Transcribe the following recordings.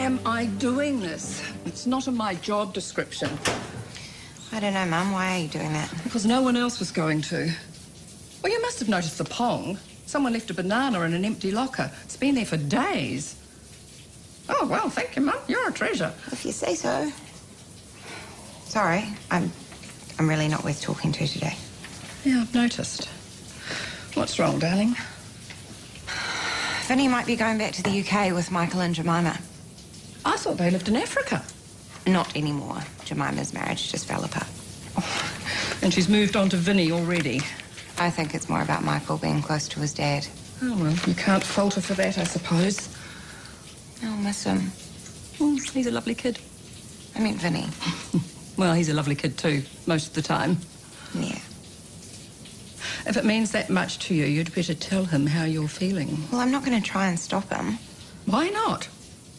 am I doing this? It's not in my job description. I don't know, Mum. Why are you doing that? Because no one else was going to. Well, you must have noticed the pong. Someone left a banana in an empty locker. It's been there for days. Oh, well, thank you, Mum. You're a treasure. If you say so. Sorry, I'm really not worth talking to today. Yeah, I've noticed. What's wrong, darling? Vinny might be going back to the UK with Michael and Jemima. I thought they lived in Africa. Not anymore. Jemima's marriage just fell apart. Oh, and she's moved on to Vinny already. I think it's more about Michael being close to his dad. Oh, well, you can't fault her for that, I suppose. I'll miss him. He's a lovely kid. I mean, Vinny. Well, he's a lovely kid too, most of the time. Yeah. If it means that much to you, you'd better tell him how you're feeling. Well, I'm not going to try and stop him. Why not?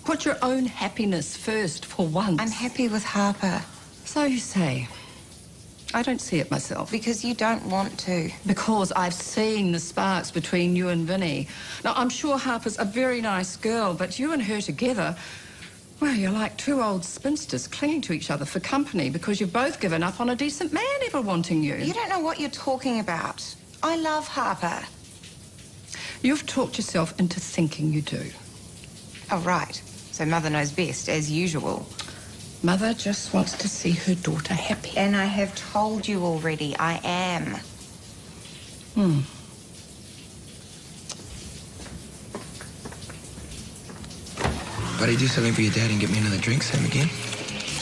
Put your own happiness first for once. I'm happy with Harper. So you say. I don't see it myself. Because you don't want to. Because I've seen the sparks between you and Vinny. Now, I'm sure Harper's a very nice girl, but you and her together, well, you're like two old spinsters clinging to each other for company because you've both given up on a decent man ever wanting you. You don't know what you're talking about. I love Harper. You've talked yourself into thinking you do. Oh, right. So Mother knows best, as usual. Mother just wants to see her daughter happy. And I have told you already, I am. Buddy, do something for your dad and get me another drink, Sam, again.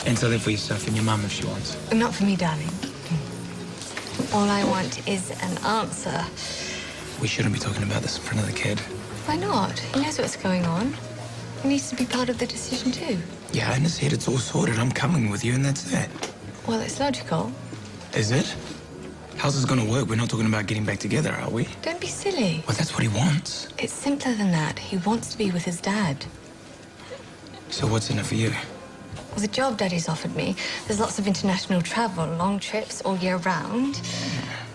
And something for yourself and your mum if she wants. Not for me, darling. All I want is an answer. We shouldn't be talking about this in front of the kid. Why not? He knows what's going on. He needs to be part of the decision too. Yeah, in his head it's all sorted. I'm coming with you and that's it. Well, it's logical. Is it? How's this gonna work? We're not talking about getting back together, are we? Don't be silly. Well, that's what he wants. It's simpler than that. He wants to be with his dad. So what's in it for you? Well, the job Daddy's offered me, there's lots of international travel, long trips all year round.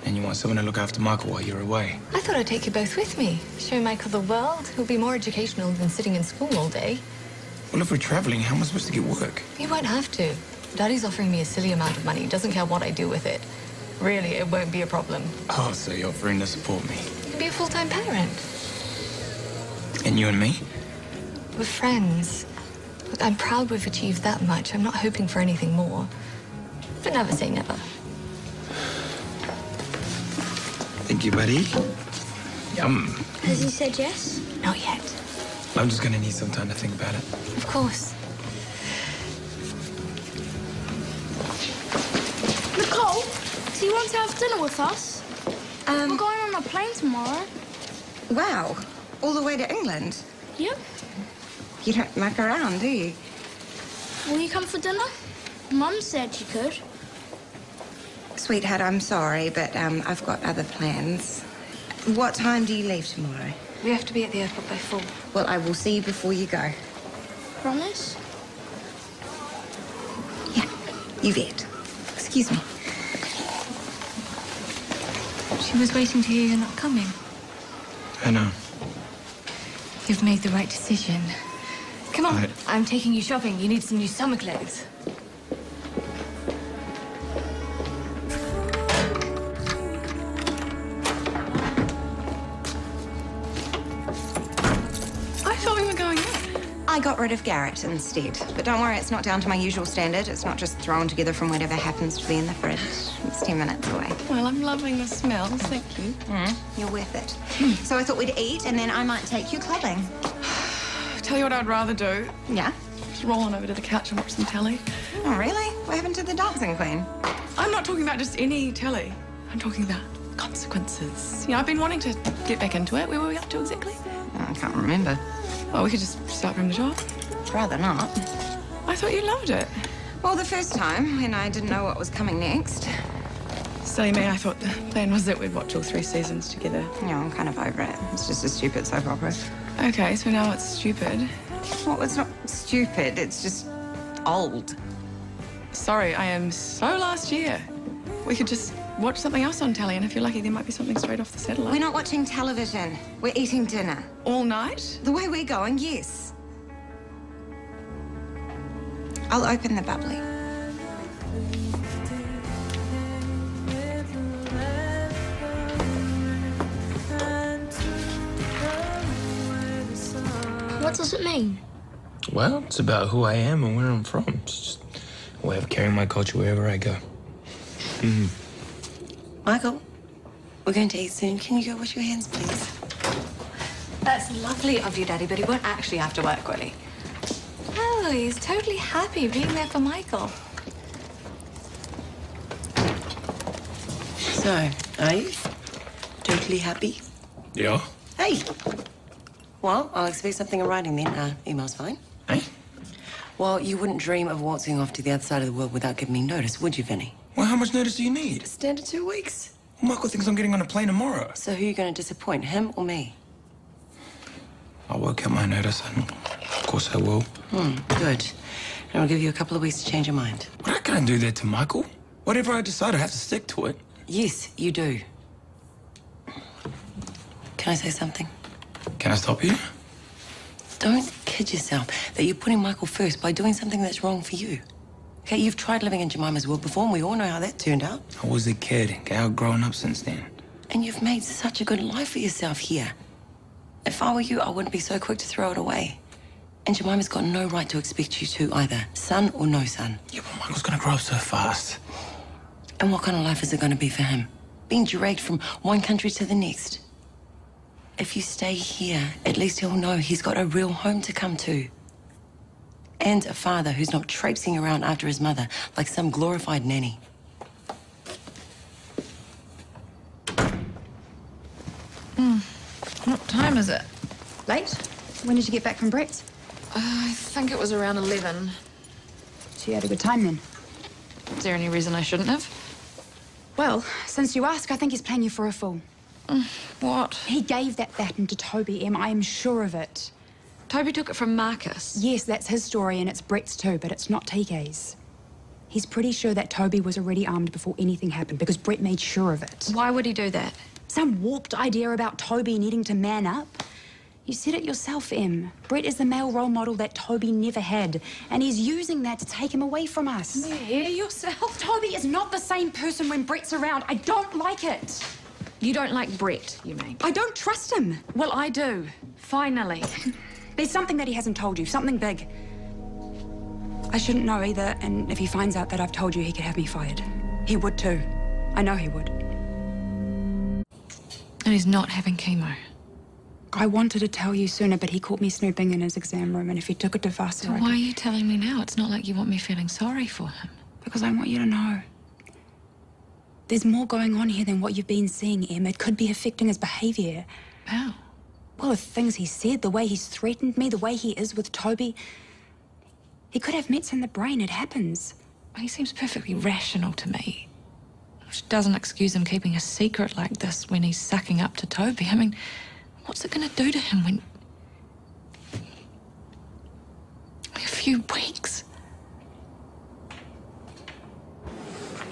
And you want someone to look after Michael while you're away? I thought I'd take you both with me. Show Michael the world. He'll be more educational than sitting in school all day. Well, if we're traveling, how am I supposed to get work? You won't have to. Daddy's offering me a silly amount of money. Doesn't care what I do with it. Really, it won't be a problem. Oh, so you're offering to support me. You can be a full-time parent. And you and me? We're friends. Look, I'm proud we've achieved that much. I'm not hoping for anything more. But never say never. Thank you, buddy. Yum. Has he said yes? Not yet. I'm just gonna need some time to think about it. Of course. Nicole, do you want to have dinner with us? We're going on a plane tomorrow. Wow. All the way to England? Yep. You don't muck around, do you? Will you come for dinner? Mum said you could. Sweetheart, I'm sorry, but I've got other plans. What time do you leave tomorrow? We have to be at the airport by 4. Well, I will see you before you go. Promise? Yeah, you bet. Excuse me. She was waiting to hear you're not coming. I know. You've made the right decision. Come on, Right. I'm taking you shopping. You need some new summer clothes. I thought we were going in. I got rid of Garrett instead. But don't worry, it's not down to my usual standard. It's not just thrown together from whatever happens to be in the fridge. It's 10 minutes away. Well, I'm loving the smells. Thank you. You're worth it. So I thought we'd eat, and then I might take you clubbing. Tell you what I'd rather do. Yeah? Just roll on over to the couch and watch some telly. Oh, really? What happened to the Dancing Queen? I'm not talking about just any telly. I'm talking about consequences. You know, I've been wanting to get back into it. Where were we up to exactly? Oh, I can't remember. Well, we could just start from the top. Rather not. I thought you loved it. Well, the first time, when I didn't know what was coming next. Silly me, I thought the plan was that we'd watch all 3 seasons together. Yeah, I'm kind of over it. It's just a stupid soap opera. Okay, so now it's stupid. Well, it's not stupid. It's just old. Sorry, I am so last year. We could just watch something else on telly, and if you're lucky, there might be something straight off the satellite. We're not watching television. We're eating dinner. All night? The way we're going, yes. I'll open the bubbly. What does it mean? Well, it's about who I am and where I'm from. It's just a way of carrying my culture wherever I go. Michael, we're going to eat soon. Can you go wash your hands, please? That's lovely of you, Daddy, but he won't actually have to work, will he? Oh, he's totally happy being there for Michael. So, are you totally happy? Yeah. Hey. Well, I'll expect something in writing then. Email's fine. Hey? Well, you wouldn't dream of waltzing off to the other side of the world without giving me notice, would you, Vinny? Well, how much notice do you need? Standard 2 weeks. Well, Michael thinks I'm getting on a plane tomorrow. So who are you going to disappoint, him or me? I'll work out my notice, and of course I will. Good. And I'll give you a couple of weeks to change your mind. But I can't do that to Michael. Whatever I decide, I have to stick to it. Yes, you do. Can I say something? Can I stop you? Don't kid yourself that you're putting Michael first by doing something that's wrong for you. Okay, you've tried living in Jemima's world before, and we all know how that turned out. I was a kid. I've grown up since then. And you've made such a good life for yourself here. If I were you, I wouldn't be so quick to throw it away. And Jemima's got no right to expect you to either, son or no son. Yeah, but Michael's gonna grow up so fast. And what kind of life is it going to be for him? Being dragged from one country to the next. If you stay here, at least he'll know he's got a real home to come to. And a father who's not traipsing around after his mother like some glorified nanny. What time is it? Late? When did you get back from Brett's? I think it was around 11. So you had a good time then? Is there any reason I shouldn't have? Well, since you ask, I think he's playing you for a fool. What? He gave that baton to Toby, Em. I am sure of it. Toby took it from Marcus. Yes, that's his story and it's Brett's too, but it's not TK's. He's pretty sure that Toby was already armed before anything happened because Brett made sure of it. Why would he do that? Some warped idea about Toby needing to man up. You said it yourself, Em. Brett is the male role model that Toby never had, and he's using that to take him away from us. Hear yourself? Toby is not the same person when Brett's around. I don't like it. You don't like Brett, you mean? I don't trust him. Well, I do. Finally. There's something that he hasn't told you, something big. I shouldn't know either, and if he finds out that I've told you, he could have me fired. He would too. I know he would. And he's not having chemo. I wanted to tell you sooner, but he caught me snooping in his exam room, and if he took it to faster, So why are you telling me now? It's not like you want me feeling sorry for him. Because I want you to know. There's more going on here than what you've been seeing, Em. It could be affecting his behavior. How? Well, the things he said, the way he's threatened me, the way he is with Toby. He could have mets in the brain. It happens. He seems perfectly rational to me. Which doesn't excuse him keeping a secret like this when he's sucking up to Toby. I mean, what's it going to do to him when... A few weeks.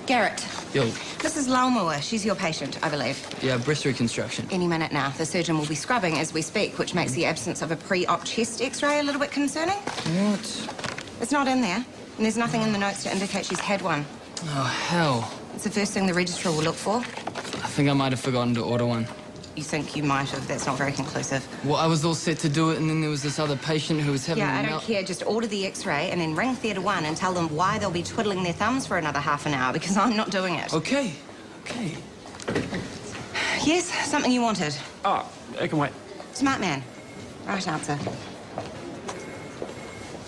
Garrett, Yo, this is Lalmua. She's your patient, I believe. yeah, breast reconstruction. Any minute now. The surgeon will be scrubbing as we speak, which makes the absence of a pre-op chest x-ray a little bit concerning. What? It's not in there, and there's nothing in the notes to indicate she's had one. Oh, hell. It's the first thing the registrar will look for. I think I might have forgotten to order one. You think you might have. That's not very conclusive. Well, I was all set to do it, and then there was this other patient who was having Yeah, a I don't melt- care. Just order the x-ray and then ring Theatre 1 and tell them why they'll be twiddling their thumbs for another half an hour, because I'm not doing it. Okay, okay. Yes, something you wanted. Oh, I can wait. Smart man. Right answer.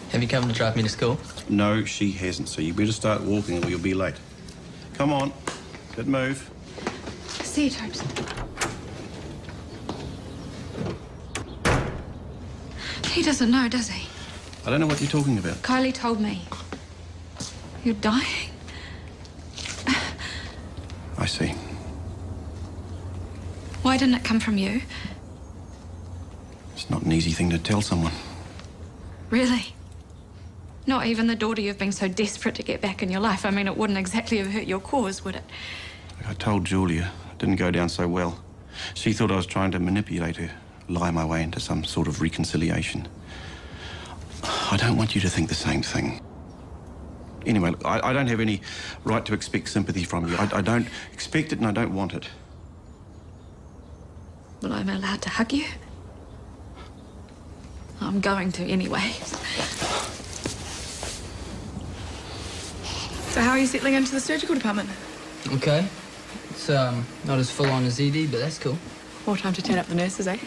Have you come to drive me to school? No, she hasn't, so you better start walking or you'll be late. Come on, good move. See you, Tobes. He doesn't know, does he? I don't know what you're talking about. Kylie told me. You're dying. I see. Why didn't it come from you? It's not an easy thing to tell someone. Really? Not even the daughter you've been so desperate to get back in your life. I mean, it wouldn't exactly have hurt your cause, would it? I told Julia. It didn't go down so well. She thought I was trying to manipulate her, lie my way into some sort of reconciliation. I don't want you to think the same thing. Anyway, look, I don't have any right to expect sympathy from you. I don't expect it and I don't want it. Well, I'm allowed to hug you. I'm going to anyway. So how are you settling into the surgical department? Okay. It's not as full on as ED, but that's cool. More time to turn up the nurses, eh?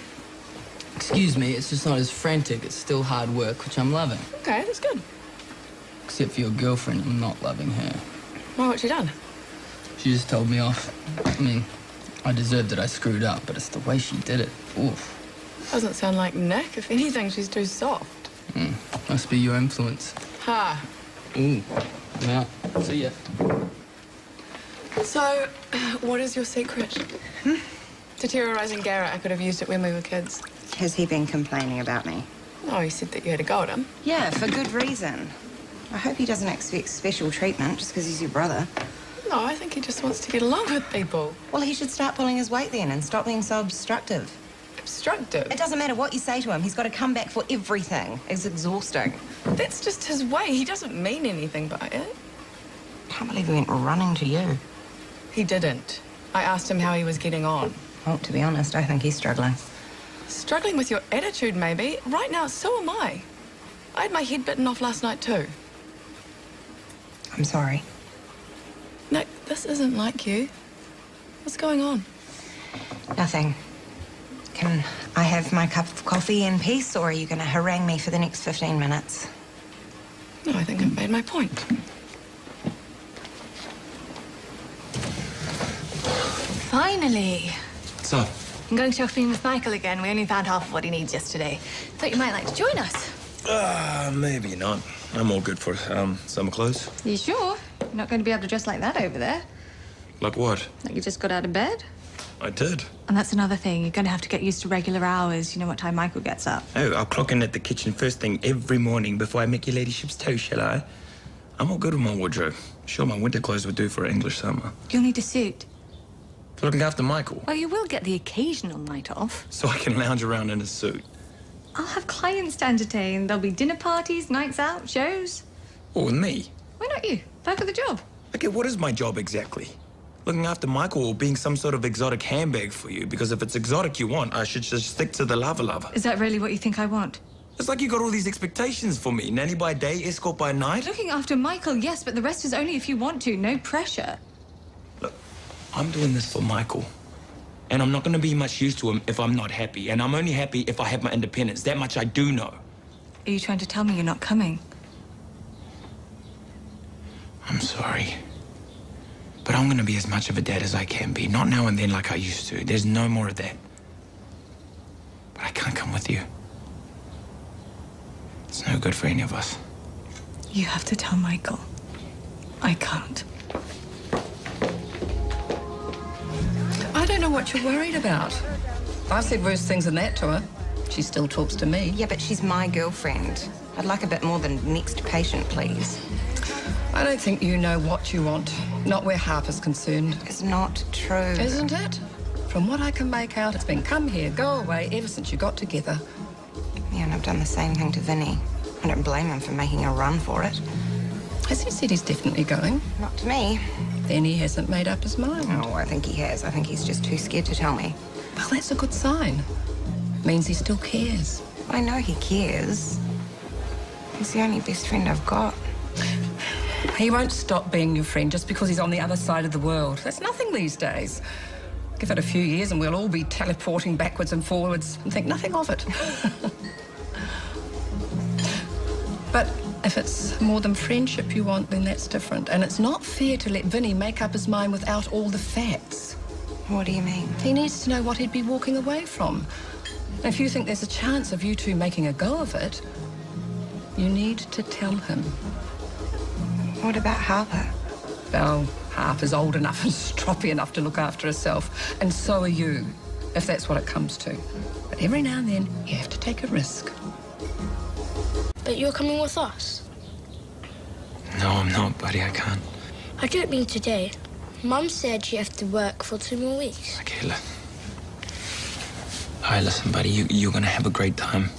Excuse me, it's just not as frantic. It's still hard work, which I'm loving. Okay, that's good. Except for your girlfriend, I'm not loving her. Well, what's she done? She just told me off. I mean, I deserved it, I screwed up, but it's the way she did it. Oof. Doesn't sound like Nick. If anything, she's too soft. Must be your influence. Ha. Ooh. Yeah. See ya. So, what is your secret? To terrorising Garrett, I could have used it when we were kids. Has he been complaining about me? Oh, he said that you had a go at him. Yeah, for good reason. I hope he doesn't expect special treatment just because he's your brother. No, I think he just wants to get along with people. Well, he should start pulling his weight then and stop being so obstructive. Obstructive? It doesn't matter what you say to him. He's got to come back for everything. It's exhausting. That's just his way. He doesn't mean anything by it. Can't believe he went running to you. He didn't. I asked him how he was getting on. Well, to be honest, I think he's struggling. Struggling with your attitude, maybe. Right now, so am I. I had my head bitten off last night, too. I'm sorry. Nick, this isn't like you. What's going on? Nothing. Can I have my cup of coffee in peace, or are you going to harangue me for the next 15 minutes? No, I think I've made my point. Finally. What's up? I'm going shopping with Michael again. We only found half of what he needs yesterday. Thought you might like to join us. Maybe not. I'm all good for summer clothes. You sure? You're not going to be able to dress like that over there. Like what? Like you just got out of bed? I did. And that's another thing. You're going to have to get used to regular hours. You know what time Michael gets up. Oh, I'll clock in at the kitchen first thing every morning before I make your ladyship's toast, shall I? I'm all good with my wardrobe. Sure, my winter clothes would do for an English summer. You'll need a suit. For looking after Michael. Well, you will get the occasional night off. So I can lounge around in a suit. I'll have clients to entertain. There'll be dinner parties, nights out, shows. Oh, with me? Why not you? Back of the job. Okay, what is my job exactly? Looking after Michael or being some sort of exotic handbag for you? Because if it's exotic you want, I should just stick to the lava. Is that really what you think I want? It's like you got all these expectations for me. Nanny by day, escort by night. Looking after Michael, yes, but the rest is only if you want to. No pressure. Look, I'm doing this for Michael. And I'm not going to be much use to him if I'm not happy. And I'm only happy if I have my independence. That much I do know. Are you trying to tell me you're not coming? I'm sorry. But I'm going to be as much of a dad as I can be. Not now and then like I used to. There's no more of that. But I can't come with you. It's no good for any of us. You have to tell Michael. I can't. I don't know what you're worried about. I've said worse things than that to her. She still talks to me. Yeah, but she's my girlfriend. I'd like a bit more than next patient, please. I don't think you know what you want. Not where Harper's concerned. It's not true. Isn't it? From what I can make out, it's been come here, go away ever since you got together. Yeah, and I've done the same thing to Vinny. I don't blame him for making a run for it. Has he said he's definitely going? Not to me. Then he hasn't made up his mind. Oh, I think he has. I think he's just too scared to tell me. Well, that's a good sign. Means he still cares. I know he cares. He's the only best friend I've got. He won't stop being your friend just because he's on the other side of the world. That's nothing these days. Give it a few years and we'll all be teleporting backwards and forwards and think nothing of it. But if it's more than friendship you want, then that's different. And it's not fair to let Vinny make up his mind without all the facts. What do you mean? He needs to know what he'd be walking away from. And if you think there's a chance of you two making a go of it, you need to tell him. What about Harper? Well, Harper's old enough and stroppy enough to look after herself. And so are you, if that's what it comes to. But every now and then, you have to take a risk. But you're coming with us? No, I'm not, buddy. I can't. I don't mean today. Mum said you have to work for 2 more weeks. Okay, look. All right, listen, buddy. You're going to have a great time.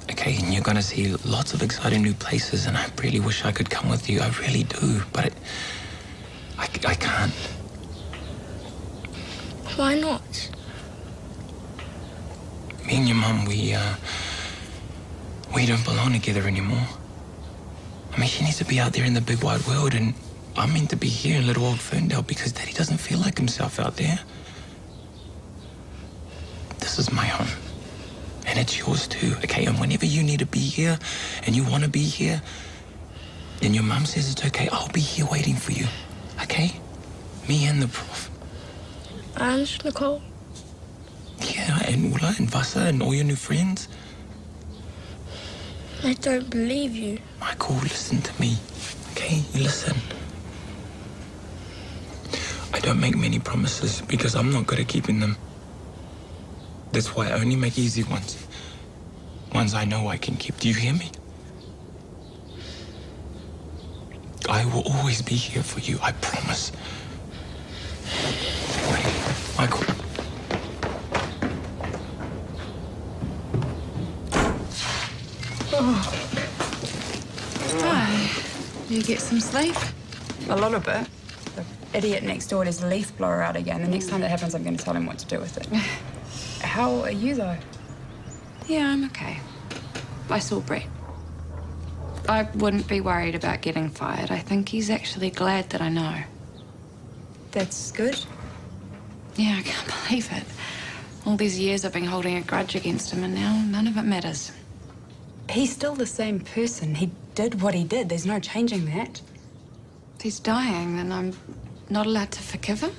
Okay? okay? And you're gonna see lots of exciting new places, and I really wish I could come with you. I really do, but I can't. Why not? Me and your mum, we don't belong together anymore. I mean, she needs to be out there in the big wide world, and I'm meant to be here in little old Ferndale because Daddy doesn't feel like himself out there. This is my home. And it's yours too, okay? And whenever you need to be here and you want to be here, then your mum says it's okay, I'll be here waiting for you, okay? Me and the prof. And Nicole? Yeah, and Ula and Vasa and all your new friends. I don't believe you. Michael, listen to me, okay? You listen. I don't make many promises because I'm not good at keeping them. That's why I only make easy ones. Ones I know I can keep. Do you hear me? I will always be here for you, I promise. Wait, Michael. Oh. Hi. You get some sleep? A lot of it. The idiot next door has a leaf blower out again. The next time that happens, I'm going to tell him what to do with it. How are you, though? Yeah, I'm okay. I saw Brett. I wouldn't be worried about getting fired. I think he's actually glad that I know. That's good. Yeah, I can't believe it. All these years I've been holding a grudge against him, and now none of it matters. He's still the same person. He did what he did. There's no changing that. If he's dying, then I'm not allowed to forgive him?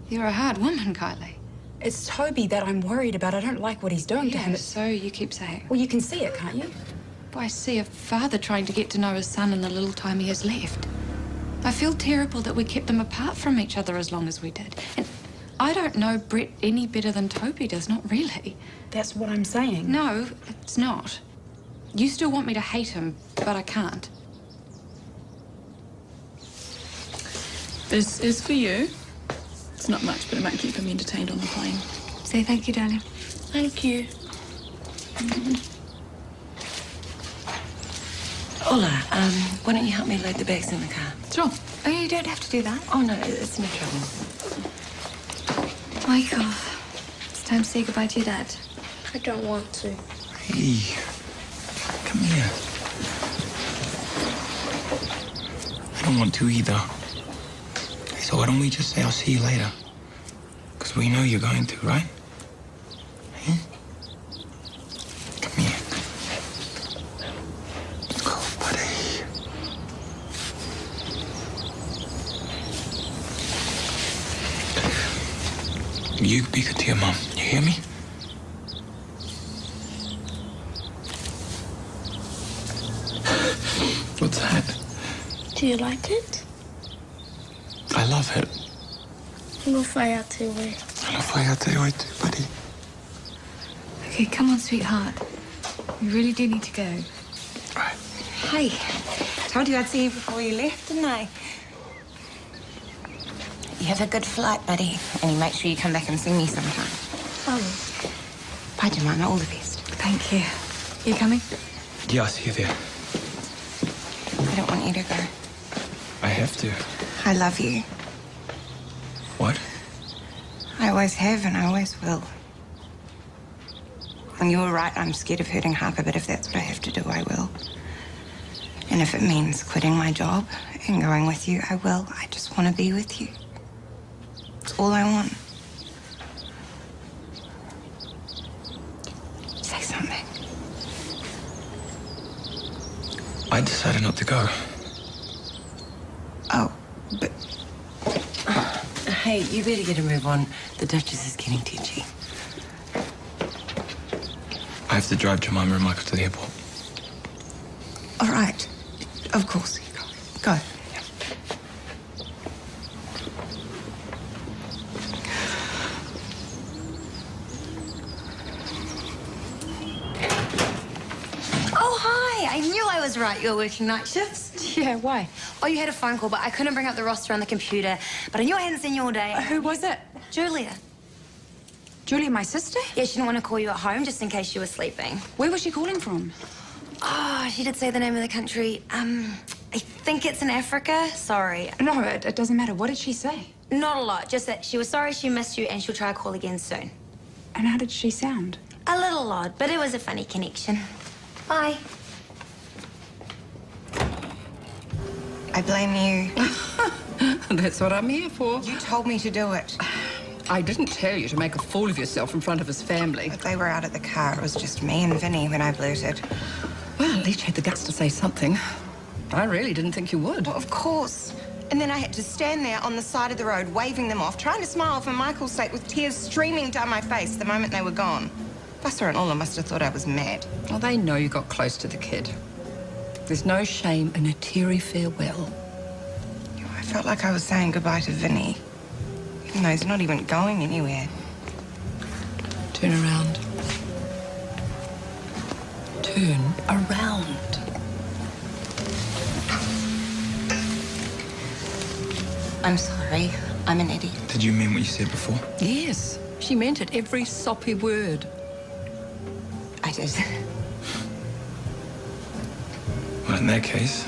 You're a hard woman, Kylie. It's Toby that I'm worried about. I don't like what he's doing to him. So you keep saying. Well, you can see it, can't you? I see a father trying to get to know his son in the little time he has left. I feel terrible that we kept them apart from each other as long as we did. And I don't know Brett any better than Toby does, not really. That's what I'm saying. No, it's not. You still want me to hate him, but I can't. This is for you. It's not much, but it might keep him entertained on the plane. Say thank you, darling. Thank you. Ola, why don't you help me load the bags in the car? Sure. Oh, you don't have to do that. Oh, no, it's no trouble. Michael, it's time to say goodbye to your dad. I don't want to. Hey, come here. I don't want to either. So why don't we just say I'll see you later? Because we know you're going to, right? Hey? Come here. Let's go, buddy. You be good to your mum. You hear me? What's that? Do you like it? I love it. No fire too, way. I love how you too, buddy. Okay, come on, sweetheart. We really do need to go. Right. Hey, told you I'd see you before you left, didn't I? You have a good flight, buddy. And you make sure you come back and see me sometime. Oh. Bye, Jemima. All the best. Thank you. You coming? Yeah, I'll see you there. I don't want you to go. I have to. I love you. What? I always have and I always will. And you were right, I'm scared of hurting Harper, but if that's what I have to do, I will. And if it means quitting my job and going with you, I will. I just want to be with you. It's all I want. Say something. I decided not to go. Oh, but... Hey, you better get a move on. The Duchess is getting teachy. I have to drive Jemima and Michael to the airport. All right. Of course. Go. Oh, hi. I knew I was right. You're working night shifts. Yeah, why? Oh, you had a phone call, but I couldn't bring up the roster on the computer. But I knew I hadn't seen you all day. Who was it? Julia. Julia, my sister? Yeah, she didn't want to call you at home just in case you were sleeping. Where was she calling from? Oh, she did say the name of the country. I think it's in Africa. Sorry. No, it doesn't matter. What did she say? Not a lot, just that she was sorry she missed you and she'll try to call again soon. And how did she sound? A little odd, but it was a funny connection. Bye. I blame you. That's what I'm here for. You told me to do it. I didn't tell you to make a fool of yourself in front of his family. But they were out at the car. It was just me and Vinny when I blurted. Well, at least you had the guts to say something. I really didn't think you would. Well, of course. And then I had to stand there on the side of the road, waving them off, trying to smile for Michael's sake with tears streaming down my face the moment they were gone. Buster and Ola must have thought I was mad. Well, they know you got close to the kid. There's no shame in a teary farewell. I felt like I was saying goodbye to Vinny, even though he's not even going anywhere. Turn around. Turn around. I'm sorry. I'm an idiot. Did you mean what you said before? Yes, she meant it, every soppy word. I did. Well, in that case,